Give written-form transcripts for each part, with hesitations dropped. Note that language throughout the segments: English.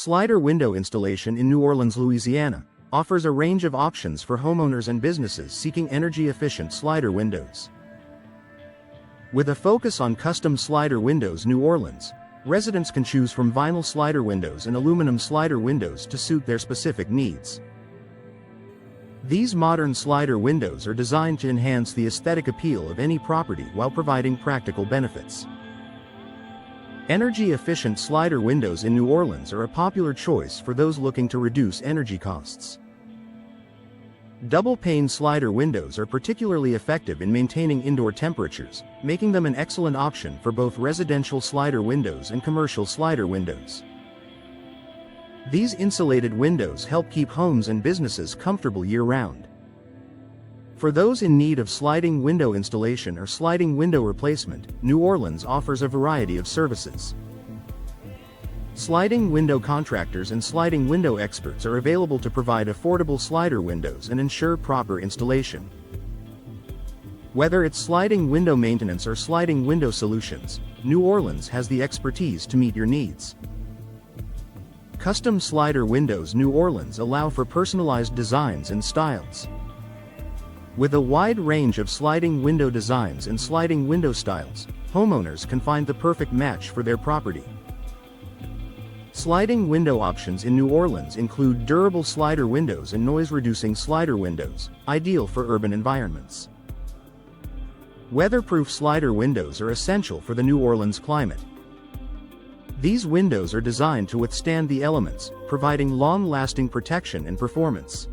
Slider window installation in New Orleans, Louisiana, offers a range of options for homeowners and businesses seeking energy-efficient slider windows. With a focus on custom slider windows, New Orleans residents can choose from vinyl slider windows and aluminum slider windows to suit their specific needs. These modern slider windows are designed to enhance the aesthetic appeal of any property while providing practical benefits. Energy-efficient slider windows in New Orleans are a popular choice for those looking to reduce energy costs. Double-pane slider windows are particularly effective in maintaining indoor temperatures, making them an excellent option for both residential slider windows and commercial slider windows. These insulated windows help keep homes and businesses comfortable year-round. For those in need of sliding window installation or sliding window replacement, New Orleans offers a variety of services. Sliding window contractors and sliding window experts are available to provide affordable slider windows and ensure proper installation. Whether it's sliding window maintenance or sliding window solutions, New Orleans has the expertise to meet your needs. Custom slider windows New Orleans allow for personalized designs and styles. With a wide range of sliding window designs and sliding window styles, homeowners can find the perfect match for their property. Sliding window options in New Orleans include durable slider windows and noise-reducing slider windows, ideal for urban environments. Weatherproof slider windows are essential for the New Orleans climate. These windows are designed to withstand the elements, providing long-lasting protection and performance.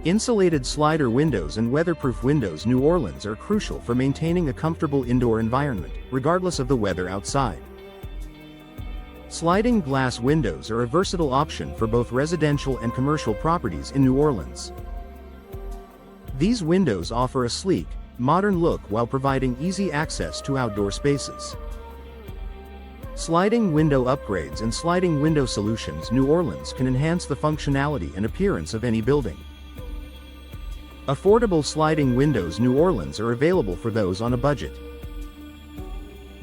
Insulated slider windows and weatherproof windows New Orleans are crucial for maintaining a comfortable indoor environment, regardless of the weather outside. Sliding glass windows are a versatile option for both residential and commercial properties in New Orleans. These windows offer a sleek, modern look while providing easy access to outdoor spaces. Sliding window upgrades and sliding window solutions New Orleans can enhance the functionality and appearance of any building. Affordable sliding windows New Orleans are available for those on a budget.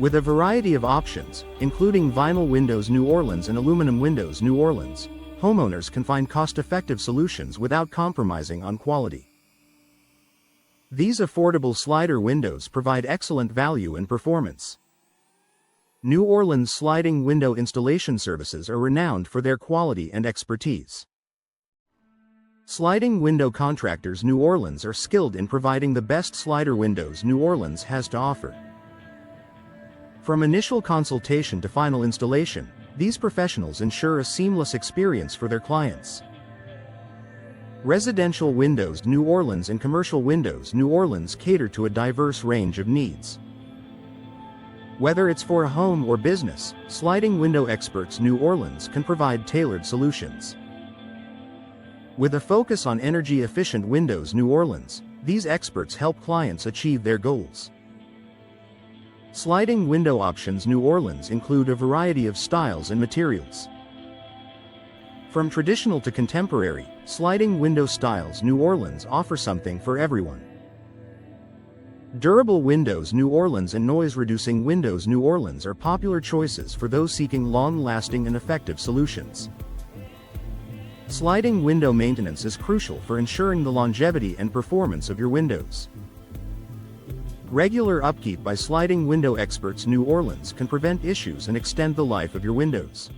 With a variety of options, including vinyl windows New Orleans and aluminum windows New Orleans, homeowners can find cost-effective solutions without compromising on quality. These affordable slider windows provide excellent value and performance. New Orleans sliding window installation services are renowned for their quality and expertise. Sliding window contractors New Orleans are skilled in providing the best slider windows New Orleans has to offer. From initial consultation to final installation, these professionals ensure a seamless experience for their clients. Residential windows New Orleans and commercial windows New Orleans cater to a diverse range of needs. Whether it's for a home or business, sliding window experts New Orleans can provide tailored solutions. With a focus on energy-efficient windows New Orleans, these experts help clients achieve their goals. Sliding window options New Orleans include a variety of styles and materials. From traditional to contemporary, sliding window styles New Orleans offer something for everyone. Durable windows New Orleans and noise-reducing windows New Orleans are popular choices for those seeking long-lasting and effective solutions. Sliding window maintenance is crucial for ensuring the longevity and performance of your windows. Regular upkeep by sliding window experts New Orleans can prevent issues and extend the life of your windows.